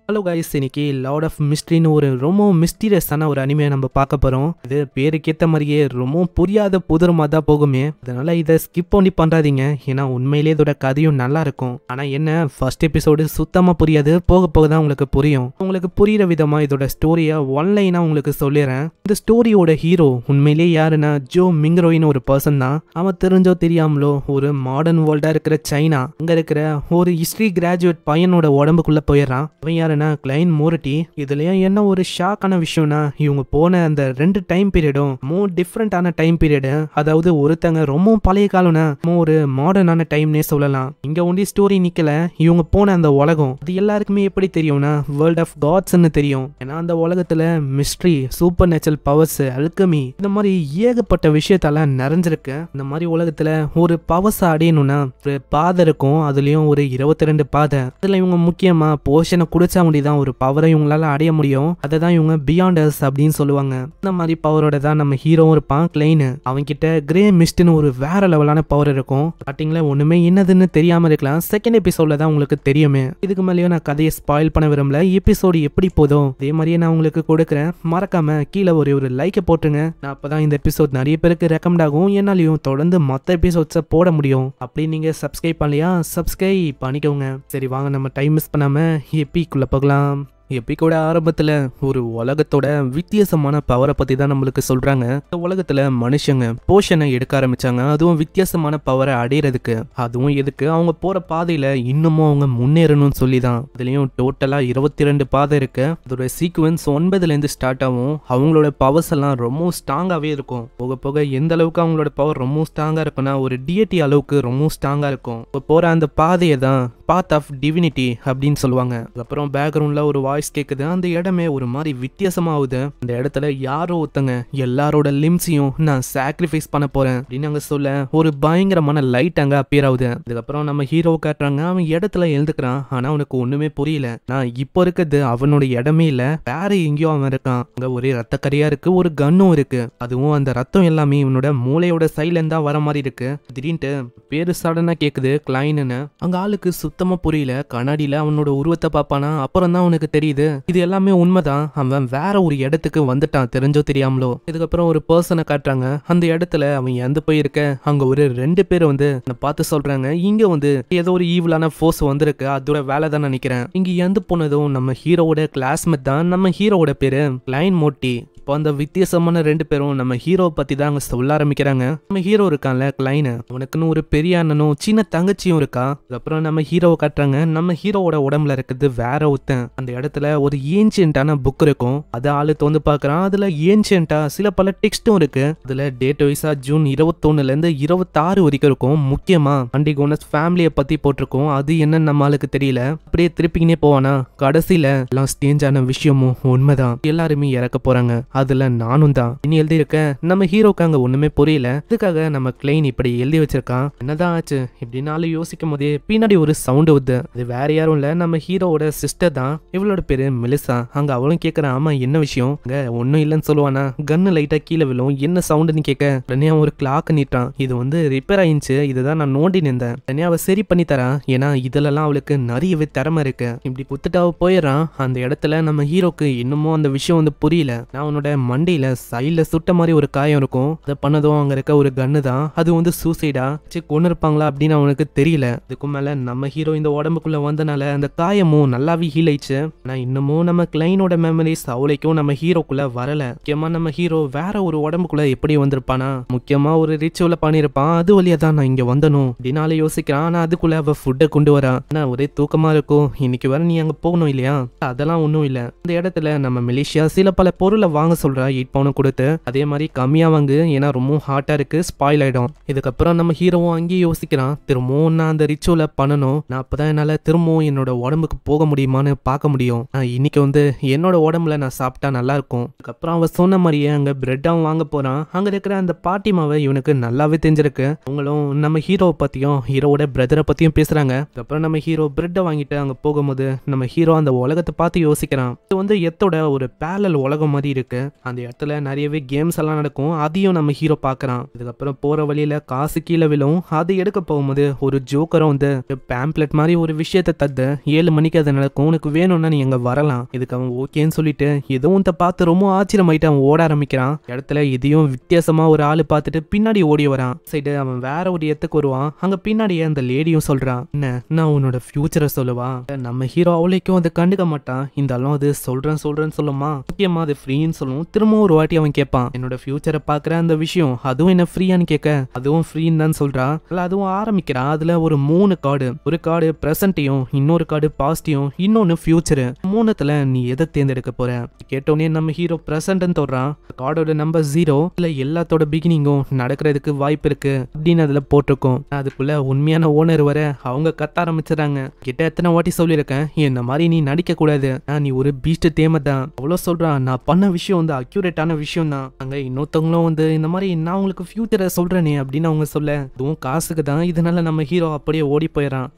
Hello guys, இன்னைக்கு Lord of மிஸ்ட்ரின்னு ஒரு ரொம்ப மிஸ்டீரியஸான ஒரு அனிமையை நம்ம பார்க்க போகிறோம். இது பேருக்கேற்ற மாதிரியே ரொம்ப புரியாத புதிரமாக தான் போகுமே. அதனால இதை ஸ்கிப் பண்ணி பண்ணுறாதீங்க. ஏன்னா உண்மையிலேயே இதோட கதையும் நல்லா இருக்கும். ஆனால் என்ன, ஃபர்ஸ்ட் எபிசோடு சுத்தமாக புரியாது. போக போக தான் உங்களுக்கு புரியும். உங்களுக்கு புரிகிற விதமாக இதோட ஸ்டோரியை ஒன்லைனாக உங்களுக்கு சொல்லிடுறேன். இந்த ஸ்டோரியோட ஹீரோ உண்மையிலேயே யாருன்னா ஜோ மிங்ரோயின்னு ஒரு பர்சன் தான். அவன் தெரிஞ்சோ தெரியாமலோ ஒரு மாடர்ன் வேர்ல்டாக இருக்கிற சைனா அங்கே இருக்கிற ஒரு ஹிஸ்ட்ரி கிராஜுவேட் பையனோட உடம்புக்குள்ளே போயிடுறான். அவன் யாருன்னா கிளைன் மோரிட்டி. இதுலயும் என்ன ஒரு ஷாக்கான விஷயம்னா, இவங்க போன அந்த 2 டைம் பீரியடும் டிஃப்ரெண்டான டைம் பீரியடு. அதாவது ஒருத்தங்க ரொம்ப பழைய காலம்னா ஒரு மாடர்னான டைம்னே சொல்லலாம். இங்க ஒண்டி ஸ்டோரி நிக்கல. இவங்க போன அந்த உலகம் அது எல்லாருக்குமே எப்படி தெரியும்னா வேர்ல்ட் ஆஃப் காட்ஸ்ன்னு தெரியும். ஏன்னா அந்த உலகத்துல mystery, super natural powers, alchemy இந்த மாதிரி ஏகப்பட்ட விஷயத்தால நிறைஞ்சிருக்கு. இந்த மாதிரி உலகத்துல ஒரு பவர்ஸ் அடையணும்னா ஒரு பாதை இருக்கும். அதுலயும் ஒரு 22 பாதை. அதுல இவங்க முக்கியமா போர்ஷனை குடிச்சா தான் ஒரு பவரை இவங்களால அடைய முடியும். அதை தான் இவங்க பியாண்டர்ஸ் அப்படின்னு சொல்லுவாங்க. இந்த மாதிரி பவரோட தான் நம்ம ஹீரோவும் இருப்பான், கிளைன். அவன் கிட்ட கிரே மிஸ்ட்னு ஒரு வேற லெவலான பவர் இருக்கும். ஸ்டார்டிங்ல ஒண்ணுமே என்னதுன்னு தெரியாம இருக்கலாம். செகண்ட் எபிசோட்ல தான் உங்களுக்கு தெரியுமே. இதுக்கு மேலேயும் நான் கதையை ஸ்பாயில் பண்ண விரும்பல. எபிசோடு எப்படி போதும் அதே மாதிரியே நான் உங்களுக்கு கொடுக்குறேன். மறக்காம கீழே ஒரு லைக்கை போட்டுருங்க. நான் அப்பதான் இந்த எபிசோட் நிறைய பேருக்கு ரெக்கமெண்ட் ஆகும். என்னாலையும் தொடர்ந்து மற்ற எபிசோட்ஸை போட முடியும். அப்படி நீங்க சப்ஸ்கிரைப் பண்ணலையா, சப்ஸ்கிரைப் பண்ணிக்கோங்க. சரி வாங்க, நம்ம டைம் மிஸ் பண்ணாம எப்பிக்குள்ள போகலாம். எப்பிக்கோட ஆரம்பத்துல ஒரு உலகத்தோட வித்தியாசமான பவரை பத்தி தான் நம்மளுக்கு சொல்றாங்க. இந்த உலகத்துல மனுஷங்க போஷனை எடுக்க ஆரம்பிச்சாங்க. அதுவும் வித்தியாசமான பவரை அடையிறதுக்கு. அதுவும் எதுக்கு, அவங்க போற பாதையில இன்னமும் அவங்க முன்னேறணும்னு சொல்லிதான். இதுலயும் டோட்டலா 22 பாதை இருக்கு. அதோட சீக்வன்ஸ் 9ல இருந்து ஸ்டார்ட் ஆகும். அவங்களோட பவர்ஸ் எல்லாம் ரொம்ப ஸ்ட்ராங்காவே இருக்கும். போக போக எந்த அளவுக்கு அவங்களோட பவர் ரொம்ப ஸ்ட்ராங்கா இருக்குன்னா ஒரு டிஎட்டி அளவுக்கு ரொம்ப ஸ்ட்ராங்கா இருக்கும். இப்போ போற அந்த பாதையை தான் பாத் ஆஃப் டிவினிட்டி அப்படின்னு சொல்லுவாங்க. அதுக்கப்புறம் பேக்ரவுண்ட்ல ஒரு வாய்ஸ் கேக்குது. அந்த இடமே ஒரு மாதிரி வித்தியாசமாகுது. அந்த இடத்துல யாரோ ஒருத்தங்க எல்லாரோட லிம்ஸையும் நான் சாக்ரிஃபைஸ் பண்ண போறேன் அப்படின்னு அங்க சொல்ல ஒரு பயங்கரமான லைட் அங்க அப்பியர் ஆகுது. அதுக்கப்புறம் நம்ம ஹீரோ காட்டுறாங்க. அவன் இடத்துல எழுந்துக்கிறான். ஆனா அவனுக்கு ஒண்ணுமே புரியல. நான் இப்போ இருக்கிறது அவனோட இடமே இல்ல, வேற எங்கேயோ அவன் இருக்கான். அங்க ஒரே ரத்தக்கரியா இருக்கு, ஒரு கன்னும் இருக்கு. அதுவும் அந்த ரத்தம் எல்லாமே இவனோட மூளையோட சைட்ல இருந்தா வர மாதிரி இருக்கு. திடீர்னு பேரு சடனா கேக்குது, கிளைன்னு. அங்க ஆளுக்கு சுத்தமா புரியல. கண்ணாடியில அவனோட உருவத்தை பாப்பானா அப்புறம் தான் அவனுக்கு தெரியுது இது எல்லாமே உண்மைதான். அவன் வேற ஒரு இடத்துக்கு வந்துட்டான், தெரிஞ்சோ தெரியாமலோ. இதுக்கப்புறம் ஒரு பர்சனை காட்டுறாங்க. அந்த இடத்துல அவன் இறந்து போயிருக்க. அங்க ஒரு 2 பேர் வந்து பார்த்து சொல்றாங்க, இங்க ஏதோ ஒரு ஈவிலான ஃபோர்ஸ் வந்திருக்கு, அதோட வேலை தான் நினைக்கிறேன். இங்க இறந்து போனதும் நம்ம ஹீரோவோட கிளாஸ்மேட் தான். நம்ம ஹீரோவோட பேரு கிளைன் மோட்டி. இப்போ அந்த வித்தியாசமான 2 பேரும் நம்ம ஹீரோ பத்தி தான் அங்க சொல்ல ஆரம்பிக்கிறாங்க. நம்ம ஹீரோ இருக்கான்ல கிளைன், அவனுக்குன்னு ஒரு பெரிய அண்ணனும் சின்ன தங்கச்சியும் இருக்கா. அதுக்கப்புறம் நம்ம ஹீரோவை காட்டுறாங்க. நம்ம ஹீரோவோட உடம்புல இருக்கிறது வேற ஒருத்தன். அந்த இடத்துல ஒரு ஏன்ஷியன்டான புக் இருக்கும். அதை ஆளு வந்து பாக்குறான். அதுல ஏன்ஷியன்டா சில பல டெக்ஸ்டும் இருக்கு. அதுல டேட் வைஸா ஜூன் 21ல இருந்து 26 வரைக்கும் இருக்கும். முக்கியமா அண்டிகோனஸ் ஃபேமிலியை பத்தி போட்டிருக்கோம். அது என்னன்னு நம்ம ஆளுக்கு தெரியல. அப்படியே திருப்பிக்கினே போவானா கடைசியில எல்லாம் ஸ்டேஞ்சான விஷயமும் உண்மைதான். எல்லாருமே இறக்க போறாங்க. அதுல நானும் தான். இனி எழுதி இருக்க. நம்ம ஹீரோக்கு அங்க ஒண்ணுமே புரியல. இதுக்காக நம்ம கிளைன் இப்படி எழுதி வச்சிருக்கான். என்னதான் ஆச்சு இப்படின்னாலும் யோசிக்கும் போதே பின்னாடி ஒரு சவுண்ட் வருது. அது வேற யாரும் இல்ல, நம்ம ஹீரோவோட சிஸ்டர் தான். இவளோட பேரு மெலிசா. அங்க அவளும் கேக்குறான், ஆமா என்ன விஷயம், அங்க ஒன்னும் இல்லைன்னு சொல்லுவானா. கன்னு லைட்டா கீழே விழும். என்ன சவுண்டுன்னு கேட்க உடனே ஒரு கிளாக் நீட்டான். இது ரிப்பேர் ஆயிடுச்சு, இதுதான் நான் நோண்டி நின்றேன். உடனே அவ சரி பண்ணி தரா. ஏன்னா இதுலலாம் அவளுக்கு நிறையவே திறமை இருக்கு. இப்படி புத்துட்டு அவ போயிடறான். அந்த இடத்துல நம்ம ஹீரோக்கு இன்னமும் அந்த விஷயம் புரியல. நான் அவனோட மண்டையில சைட்ல சுட்ட மாதிரி ஒரு காயம் இருக்கும். அதை பண்ணதும் அங்க இருக்க ஒரு கன்னு தான். அது சூசைடா கொண்டு இருப்பாங்களா அப்படின்னு அவனுக்கு தெரியல. இதுக்கு மேல நம்ம ஹீரோ இந்த உடம்புக்குள்ள வந்தனால அந்த காயமும் நல்லாவே ஹீல் ஆயிடுச்சு. ஆனா இன்னமும் நம்ம கிளைனோட மெமரிஸ் அவளைக்கும் நம்ம ஹீரோக்குள்ள வரல. முக்கியமா நம்ம ஹீரோ வேற ஒரு உடம்புக்குள்ள எப்படி வந்திருப்பானா, முக்கியமா ஒரு ரிச்சுவல பண்ணிருப்பான். அது வழியா தான் நான் இங்க வந்தனும் அப்படின்னால யோசிக்கிறான். ஆனா அதுக்குள்ள அவ ஃபுட்டை கொண்டு வரா. ஆனா ஒரே தூக்கமா இருக்கும். இன்னைக்கு வர நீ அங்க போகணும் இல்லையா, அதெல்லாம் ஒண்ணும் இல்ல. இந்த இடத்துல நம்ம மலேசியா சில பல பொருளை வாங்க சொல்றா. 8 பவுன் கொடுத்து அதே மாதிரி கம்மியா வாங்கு, ஏன்னா ரொம்ப ஹாட்டா இருக்கு, ஸ்பாயில் ஆயிடும். இதுக்கப்புறம் நம்ம ஹீரோவும் அங்கேயே யோசிக்கிறான். திரும்பவும் நான் அந்த ரிச்சுவல பண்ணணும். நான் அப்பதான் என்னால திரும்பவும் என்னோட உடம்புக்கு போக முடியுமான்னு பார்க்க முடியும். இன்னைக்கு என்னோட உடம்புல நான் சாப்பிட்டா நல்லா இருக்கும். அதுக்கப்புறம் அவன் சொன்ன மாதிரியே அங்க பிரெட்டாவும் வாங்க போறான். அங்க இருக்கிற அந்த பாட்டிமாவை இவனுக்கு நல்லாவே தெரிஞ்சிருக்கு. அவங்களும் நம்ம ஹீரோவை பத்தியும் ஹீரோவோட பிரதரை பத்தியும் பேசுறாங்க. அதுக்கப்புறம் நம்ம ஹீரோ பிரெட்டை வாங்கிட்டு அங்க போகும்போது நம்ம ஹீரோ அந்த உலகத்தை பார்த்து யோசிக்கிறான். இது எத்தோட ஒரு பேரலல் உலகம் மாதிரி இருக்கு. அந்த இடத்துல நிறையவே கேம்ஸ் எல்லாம் நடக்கும், அதையும் நம்ம ஹீரோ பாக்குறான். இதுக்கப்புறம் போற வழியில காசு கீழே விழும், அதை எடுக்க போகும்போது ஒரு ஜோக்கரும் வந்து பேம்ப்ளெட் மாதிரி ஒரு விஷயத்த தந்து 7 மணிக்கு அது நடக்கும், உனக்கு வேணும்னா நீ எங்க வரலாம். இதுக்கு அவன் ஓகேன்னு சொல்லிட்டு எதுவும் பார்த்து ரொம்ப ஆச்சரியமாயிட்டு அவன் ஓட ஆரம்பிக்கிறான். இடத்துல இதையும் வித்தியாசமா ஒரு ஆளு பார்த்துட்டு பின்னாடி ஓடி வரான். சைடு அவன் வேற ஒரு இடத்துக்கு வருவான். அங்க பின்னாடியே அந்த லேடியும் சொல்றான், என்ன நான் உன்னோட ஃபியூச்சரை சொல்லுவா. நம்ம ஹீரோ அவளைக்கும் அதை கண்டுக்க மாட்டான். இருந்தாலும் அது சொல்றேன்னு சொல்லுமா, முக்கியமா அது ஃப்ரீன்னு சொல்லும். திரும்ப ஒரு வாட்டி அவன் கேட்பான், என்னோட ஃபியூச்சரை பாக்குற அந்த விஷயம் அதுவும் என்ன ஃப்ரீயான்னு கேட்க அதுவும் ஃப்ரீன்னு தான் சொல்றான். அதுவும் ஆரம்பிக்கிறான். அதுல ஒரு 3 கார்டு, ஒரு கார்டு பிரசன்டையும், இன்னொரு கார்டு பாஸ்டையும், இன்னொன்னு ஃபியூச்சரு. 3த்துல நீ எதை தேர்ந்தெடுக்க போற? கேட்டோடனே நம்ம ஹீரோ பிரசன்ட்னு சொல்றான். கார்டோட நம்பர் 0 இல்ல எல்லாத்தோட பிகினிங்கும் நடக்கிறதுக்கு வாய்ப்பு இருக்கு அப்படின்னு அதுல போட்டிருக்கோம். அதுக்குள்ள உண்மையான ஓனர் வர அவங்க கத்த ஆரம்பிச்சிடறாங்க. கிட்ட எத்தனை வாட்டி சொல்லியிருக்கேன், இந்த மாதிரி நீ நடிக்க கூடாது, நீ ஒரு பீஸ்ட் தேமை தான். அவ்வளோ சொல்றான், நான் பண்ண விஷயம் வந்து அக்யூரேட்டான விஷயம் தான். அங்க இன்னொருத்தவங்களும் வந்து இந்த மாதிரி நான் உங்களுக்கு ஃபியூச்சரை சொல்றேனே அப்படின்னு அவங்க சொல்ல, இதுவும் காசுக்கு தான். இதனால நம்ம ஹீரோ அப்படியே ஓடி போயிடறான்.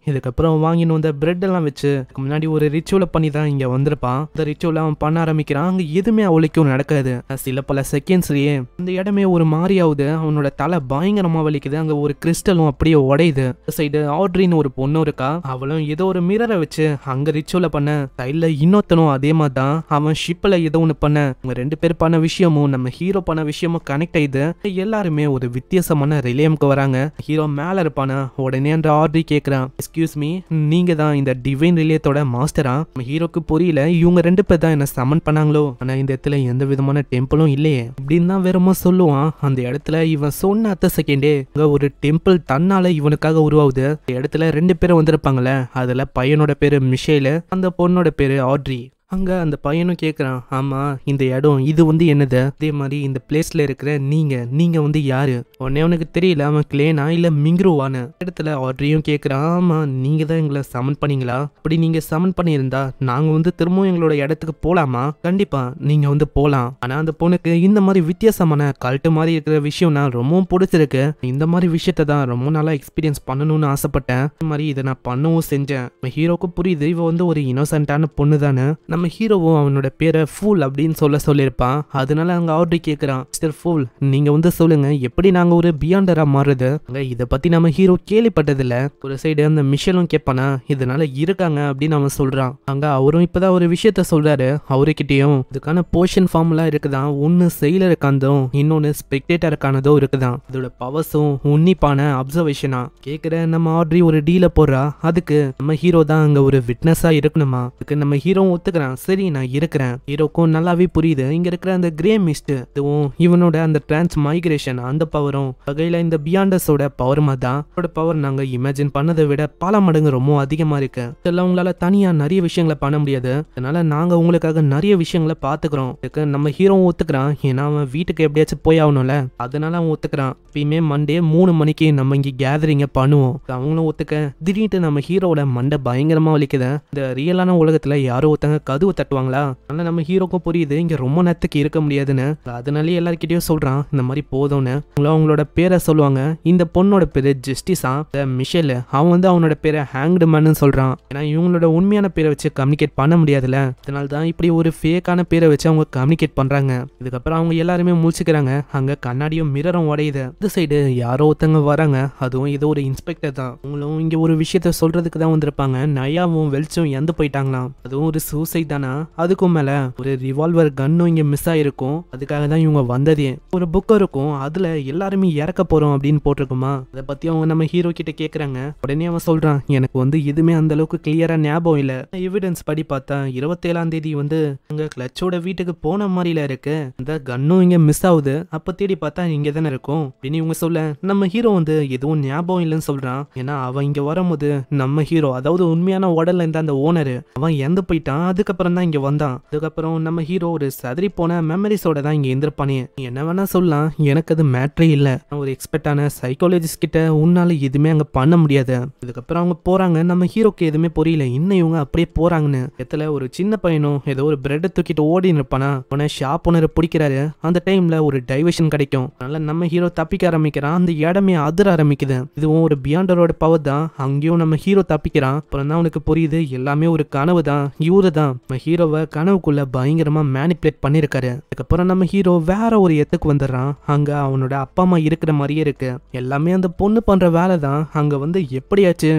இதுக்கப்புறம் வாங்கின்னு வந்த பிரெட் எல்லாம் வச்சு முன்னாடி ஒரு ரிச்சுவலை பண்ணி தான் இங்க வந்திருப்பான். அந்த ரிச்சுவலை அவன் பண்ண ஆரம்பிக்கிறான். அங்க எதுவுமே அவளுக்கும் நடக்காது. சில பல செகண்ட்ஸ்லயே இந்த இடமே ஒரு மாதிரி ஆகுது. அவனோட தலை பயங்கரமா வலிக்குது. அங்க ஒரு கிறிஸ்டலும் அப்படியே உடையுது. சைடு ஆட்ரின்னு ஒரு பொண்ணு இருக்கா, அவளும் ஏதோ ஒரு மிரரை வச்சு அங்க ரிச்சுவலை பண்ண. சைட்ல இன்னொருத்தனும் அதே மாதிரி தான் அவன் ஷிப்ல ஏதோ ஒண்ணு பண்ண. அவங்க 2 பேர் பண்ண விஷயமும் நம்ம ஹீரோ பண்ண விஷயமும் கனெக்ட் ஆயிடுது. எல்லாருமே ஒரு வித்தியாசமான ரிலேமுக்கு வராங்க. ஹீரோ மேல இருப்பானா, உடனே அந்த ஆட்ரி கேக்குறான், எக்ஸ்கியூஸ் மீ, நீங்க தான் இந்த டிவைன் ரிலேத்தோட மாஸ்டரா? நம்ம ஹீரோக்கு புரியல, இவங்க 2 பேர் தான் என்ன சமன் பண்ணாங்களோ, ஆனா இந்த இடத்துல எந்த விதமான டெம்பிளும் இல்லையே அப்படின்னு தான் வெறுமா சொல்லுவான். அந்த இடத்துல இவன் சொன்ன அடுத்த செகண்டே ஒரு டெம்பிள் தன்னால இவனுக்காக உருவாகுது. இந்த இடத்துல 2 பேரும் வந்திருப்பாங்கல்ல, அதுல பையனோட பேரு மிஷேல், அந்த பொண்ணோட பேரு ஆட்ரி. அங்க அந்த பையனும் கேக்குறான், ஆமா இந்த இடம் இது வந்து என்னது, அதே மாதிரி இந்த பிளேஸ்ல இருக்கிற நீங்க வந்து யாரு? உடனே அவனுக்கு தெரியல அவன் கிளேனா இல்ல மிங்க்ரூவான. இடத்துல ஆட்ரியும் கேக்குறான், ஆமா நீங்க தான் எங்களை சமன் பண்ணீங்களா? அப்படி நீங்க சமன் பண்ணியிருந்தா நாங்க வந்து திரும்பவும் எங்களோட இடத்துக்கு போலாமா? கண்டிப்பா நீங்க வந்து போலாம். ஆனா அந்த பொண்ணுக்கு இந்த மாதிரி வித்தியாசமான கல்ட்டு மாதிரி இருக்கிற விஷயம்னா ரொம்பவும் பிடிச்சிருக்கு. இந்த மாதிரி விஷயத்த தான் ரொம்ப நாளா எக்ஸ்பீரியன்ஸ் பண்ணணும்னு ஆசைப்பட்டேன். இந்த மாதிரி இதை நான் பண்ணவும் செஞ்சேன். ஹீரோக்கு புரியுது இவ வந்து ஒரு இன்னோசென்ட்டான பொண்ணு தானே. நம்ம ஹீரோவும் அவனோட பேரை ஃபூல் அப்படின்னு சொல்லியிருப்பான். அதனால அங்க ஆட்ரி கேட்கிறான், மிஸ்டர் ஃபூல் நீங்க வந்து சொல்லுங்க எப்படி நாங்க ஒரு பியாண்டரா மாறுது? இதை பத்தி நம்ம ஹீரோ கேள்விப்பட்டதில்ல. ஒரு சைடு அந்த மிஷலும் கேட்பானா, இதனால இருக்காங்க அப்படின்னு அவன் சொல்றான். அங்க அவரும் இப்பதான் ஒரு விஷயத்த சொல்றாரு. அவருக்கிட்டையும் இதுக்கான போர்ஷன் ஃபார்ம்லாம் இருக்குதான். ஒன்னு செயலருக்கானதும் இன்னொன்னு ஸ்பெக்டேட்டருக்கானதும் இருக்குதான். அதோட பவர்ஸும் உன்னிப்பான அப்சர்வேஷனா. கேட்கிற நம்ம ஆட்ரி ஒரு டீல போடுறா. அதுக்கு நம்ம ஹீரோ தான் அங்க ஒரு விட்னஸா இருக்கணுமா. அதுக்கு நம்ம ஹீரோ ஒத்துக்கிறான். சரி நான் இருக்கிறேன். ஹீரோக்கும் நல்லாவே புரியுது இங்க இருக்கிற அந்த கிரே மிஸ்ட் இதுவும் இவனோட அந்த டிரான்ஸ் மைக்ரேஷன் அந்த பவரும் வகையில இந்த பியாண்டர்ஸோட பவர் தான். பவர் நாங்க இமேஜின் பண்ணதை விட பல மடங்கு ரொம்ப அதிகமா இருக்கு. இதெல்லாம் உங்களால தனியா நிறைய விஷயங்களை பண்ண முடியாது. அதனால நாங்க உங்களுக்காக நிறைய விஷயங்களை பாத்துக்கிறோம். இதுக்கு நம்ம ஹீரோவும் ஒத்துக்கிறான். ஏன்னா அவன் வீட்டுக்கு எப்படியாச்சும் போய் ஆகணும்ல, அதனால அவன் ஒத்துக்கிறான். எப்பயுமே மண்டே 3 மணிக்கு நம்ம இங்க கேதரிங்க பண்ணுவோம். அவங்களும் ஒத்துக்க திடீர்னு நம்ம ஹீரோட மண்டை பயங்கரமா வலிக்குது. இந்த ரியலான உலகத்துல யாரோ ஒருத்தங்க கதவு தட்டுவாங்களா. அதனால நம்ம ஹீரோக்கும் புரியுது இங்க ரொம்ப நேரத்துக்கு இருக்க முடியாதுன்னு. அதனாலே எல்லார்கிட்டயும் சொல்றான் இந்த மாதிரி போதும்னு. அவங்களோட பேரை சொல்லுவாங்க. இந்த பொண்ணோட பேரு ஜஸ்டிஸா, மிஷேல். அவன் வந்து அவனோட பேரை ஹேங்க்டு மேன்னு சொல்றான். ஏன்னா இவங்களோட உண்மையான பேரை வச்சு கம்யூனிகேட் பண்ண முடியாதுல. அதனால தான் இப்படி ஒரு ஃபேக்கான பேரை வச்சு அவங்க கம்யூனிகேட் பண்றாங்க. இதுக்கப்புறம் அவங்க எல்லாருமே முழிச்சுக்கிறாங்க. அங்க கண்ணாடியும் மிரரும் உடையுது. இந்த சைடு யாரோ ஒருத்தங்க வராங்க. அதுவும் ஏதோ ஒரு இன்ஸ்பெக்டர் தான். அவங்களும் இங்க ஒரு விஷயத்த சொல்றதுக்கு தான் வந்திருப்பாங்க. நயாவும் வெளிச்சும் இறந்து போயிட்டாங்களாம். அதுவும் ஒரு சூசைட் தானா. அதுக்கும் மேல ஒரு ரிவால்வர் கன்னும் இங்க மிஸ் ஆயிருக்கும். அதுக்காக தான் இவங்க வந்ததே. ஒரு புக் இருக்கும், அதுல எல்லாருமே இறக்க போறோம் அப்படின்னு போட்டிருக்குமா. அதை பத்தி அவங்க நம்ம ஹீரோ கிட்ட கேக்குறாங்க. உடனே அவன் சொல்றான், எனக்கு வந்து எதுவுமே அந்த அளவுக்கு கிளியரா ஞாபகம் இல்ல. எவிடன்ஸ் படி பார்த்தா 27ஆம் தேதி வந்து அங்க கிளச்சோட வீட்டுக்கு போன மாதிரில இருக்கு. அந்த கன்னும் இங்க மிஸ் ஆகுது. அப்ப தேடி பார்த்தா இங்க தானே இருக்கும் அப்படின்னு இவங்க சொல்ல, நம்ம ஹீரோ வந்து எதுவும் ஞாபகம் இல்லைன்னு சொல்றான். ஏன்னா அவன் இங்க வரும்போது நம்ம ஹீரோ, அதாவது உண்மையான உடல்ல இருந்த அந்த ஓனர், அவன் இறந்து போயிட்டான். அதுக்கப்புறம் தான் இங்க வந்தான். அதுக்கப்புறம் நம்ம ஹீரோ ஒரு சதறி போன மெமரிஸோட தான் இங்க இருந்திருப்பானே. என்ன வேணா சொல்லலாம், எனக்கு அது மேட்ரே இல்ல. ஒரு எக்ஸ்பர்ட்டான சைக்காலஜிஸ்ட் கிட்ட உன்னால எதுவுமே அங்க பண்ண முடியாது. இதுக்கப்புறம் அவங்க போறாங்க. நம்ம ஹீரோக்கு எதுவுமே புரியல, இன்னும் இவங்க அப்படியே போறாங்கன்னு. இடத்துல ஒரு சின்ன பையனும் ஏதோ ஒரு பிரெட் தூக்கிட்டு ஓடி இருப்பானா. உடனே ஷாப் ஓனர் பிடிக்கிறாரு. அந்த டைம்ல ஒரு டைவர்ஷன் கிடைக்கும். அதனால நம்ம ஹீரோ தப்பிக்க ஆரம்பிக்கிறான். அந்த இடமே அதிர ஆரம்பிக்குது. இதுவும் ஒரு பியாண்டரோட பவர் தான். அங்கேயும் நம்ம ஹீரோ தப்பிக்கிறான். அப்புறம் தான் அவனுக்கு புரியுது எல்லாமே ஒரு கனவு தான். இவரு தான் நம்ம ஹீரோவை கனவுக்குள்ள பயங்கரமா மேனிப்புலேட் பண்ணிருக்காரு. அதுக்கப்புறம் நம்ம ஹீரோ வேற ஒரு இடத்துக்கு வந்துடுறான். அங்க அவனோட அப்பா அம்மா இருக்கிற மாதிரியே இருக்கு. எல்லாமே அந்த பொண்ணு பண்ற வேலை தான். அங்க எப்படியாச்சு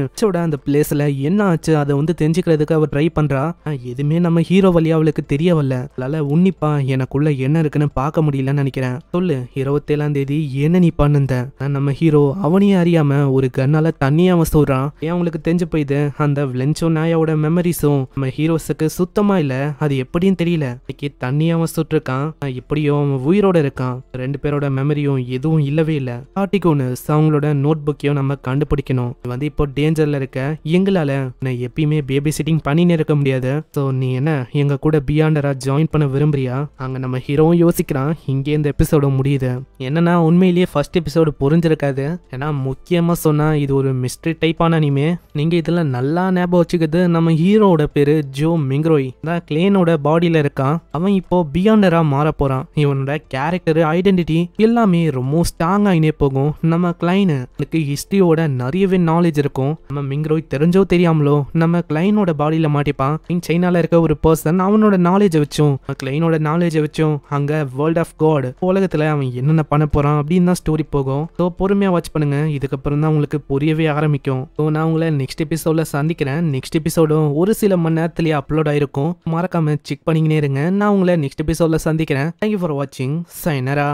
அந்த பிளேஸ்ல என்ன ஆச்சு அதை தெரிஞ்சுக்கிறதுக்கு அவ ட்ரை பண்றா. எதுவுமே நம்ம ஹீரோ வழியா அவளுக்கு தெரியவில்ல. அதனால உன்னிப்பா எனக்குள்ள என்ன இருக்குன்னு பார்க்க முடியலன்னு நினைக்கிறேன். சொல்லு 27ஆம் தேதி என்ன நீ பண்ணுந்த? நம்ம ஹீரோ அவனையும் அறியாம ஒரு கண்ணால தண்ணியை அவன் சொல்றான். ஏன் அவங்களுக்கு தெரிஞ்சு போயிது அந்த விளென்சோ நாயோட மெமரிஸும் நம்ம ஹீரோஸுக்கு சுத்தமா இல்ல. அது எப்படின்னு தெரியல. இன்னைக்கு தண்ணி அவன் சுட்டிருக்கான். எப்படியோ அவன் உயிரோட இருக்கான். ரெண்டு பேரோட மெமரியும் எதுவும் இல்லவே இல்ல. ஆர்டிகோனஸ் அவங்களோட நோட் புக்கையும் நம்ம கண்டுபிடிக்கணும். இப்போ டேஞ்சர்ல இருக்க. எங்களால நான் எப்பயுமே பேபி சிட்டிங் பண்ணினே இருக்க முடியாது. ஸோ நீ என்ன எங்க கூட பியாண்டரா ஜாயின் பண்ண விரும்புறியா? அங்க நம்ம ஹீரோவும் யோசிக்கிறான். இங்கே இந்த எபிசோட முடியுது. என்னன்னா உண்மையிலேயே ஃபர்ஸ்ட் எபிசோடு புரிஞ்சிருக்காது. ஏன்னா முக்கியமா சொன்னா இது ஒரு மிஸ்ட்ரி டைப்பான அனிமே. நீங்க இதுல நல்லா ஞாபகம் வச்சுக்கிறது நம்ம ஹீரோட பேரு ஜோ மிங்ரோய் தான். கிளேனோட பாடியில இருக்கான். அவன் இப்போ பியாண்டரா மாற போறான். இவனோட கேரக்டர் ஐடென்டிட்டி எல்லாமே ரொம்ப ஸ்ட்ராங் ஆகினே போகும். நம்ம கிளைனுக்கு ஹிஸ்டரியோட நிறையவே நாலேஜ் இருக்கும். நம்ம மிங்ரோய் தெரிஞ்சோ தெரியாமலோ நம்ம கிளைனோட பாடியில மாட்டிப்பான். சைனால இருக்க ஒரு பர்சன் அவனோட நாலேஜை வச்சும் கிளைனோட நாலேஜை வச்சும் அங்க வேர்ல்ட் ஆஃப் காட் உலகத்துல அவன் என்னென்ன பண்ண போறான் அப்படின்னு தான் ஸ்டோரி போகும். ஸோ பொறுமையா வாட்ச் பண்ணுங்க. இதுக்கப்புறம் தான் உங்களுக்கு புரியவே ஆரம்பிக்கும். ஸோ நான் உங்களை நெக்ஸ்ட் எபிசோட்ல சந்திக்கிறேன். நெக்ஸ்ட் எபிசோடும் ஒரு சில மணி நேரத்திலேயே அப்லோட் ஆயிருக்கும். மறக்காம செக் பண்ணிக்கினே இருங்க. நான் உங்களை நெக்ஸ்ட் எபிசோட்ல சந்திக்கிறேன். தேங்க்யூ ஃபார் வாட்சிங். சைனரா.